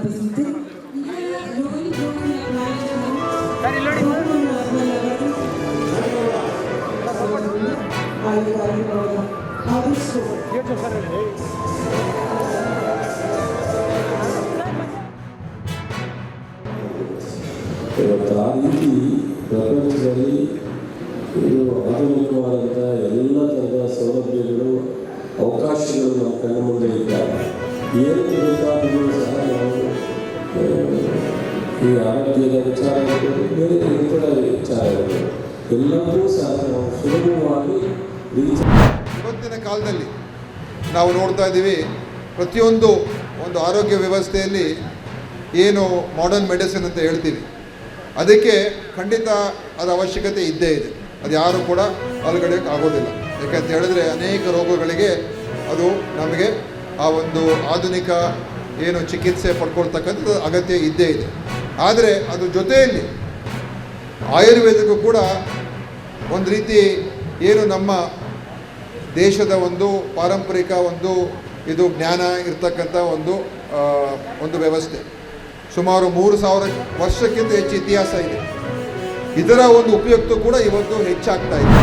presente. ಇವತ್ತು ಆ ರೀತಿ ಪ್ರಪಂಚದಲ್ಲಿ ಇದು ಆಧುನಿಕವಾದಂಥ ಎಲ್ಲ ಥರದ ಸೌಲಭ್ಯಗಳು ಅವಕಾಶಗಳು ನಮ್ಮ ಕಣ್ಣ ಮುಂದೆ ಇದ್ದಾರೆ. ಏನು ಬೇಕಾದರೂ ಸಹ ನಾವು ಈ ಆರೋಗ್ಯದ ವಿಚಾರಗಳು ಬೇರೆ ಇತರ ವಿಚಾರಗಳು ಎಲ್ಲವೂ ಸಹ ನಾವು ಸುಲಭವಾಗಿ ಇವತ್ತಿನ ಕಾಲದಲ್ಲಿ ನಾವು ನೋಡ್ತಾ ಇದ್ದೀವಿ, ಪ್ರತಿಯೊಂದು ಒಂದು ಆರೋಗ್ಯ ವ್ಯವಸ್ಥೆಯಲ್ಲಿ ಏನು ಮಾಡರ್ನ್ ಮೆಡಿಸಿನ್ ಅಂತ ಹೇಳ್ತೀವಿ, ಅದಕ್ಕೆ ಖಂಡಿತ ಅದರ ಅವಶ್ಯಕತೆ ಇದ್ದೇ ಇದೆ. ಅದು ಯಾರು ಕೂಡ ಅಲ್ಗಡೆಯೋಕ್ಕೆ ಆಗೋದಿಲ್ಲ. ಯಾಕೆಂತ ಹೇಳಿದ್ರೆ ಅನೇಕ ರೋಗಗಳಿಗೆ ಅದು ನಮಗೆ ಆ ಒಂದು ಆಧುನಿಕ ಏನು ಚಿಕಿತ್ಸೆ ಪಡ್ಕೊಳ್ತಕ್ಕಂಥದ್ದು ಅಗತ್ಯ ಇದ್ದೇ ಇದೆ. ಆದರೆ ಅದು ಜೊತೆಯಲ್ಲಿ ಆಯುರ್ವೇದಕ್ಕೂ ಕೂಡ ಒಂದು ರೀತಿ ಏನು ನಮ್ಮ ದೇಶದ ಒಂದು ಪಾರಂಪರಿಕ ಒಂದು ಇದು ಜ್ಞಾನ ಇರ್ತಕ್ಕಂಥ ಒಂದು ವ್ಯವಸ್ಥೆ ಸುಮಾರು 3000 ವರ್ಷಕ್ಕಿಂತ ಹೆಚ್ಚು ಇತಿಹಾಸ ಇದೆ. ಇದರ ಒಂದು ಉಪಯುಕ್ತ ಕೂಡ ಇವತ್ತು ಹೆಚ್ಚಾಗ್ತಾ ಇದೆ.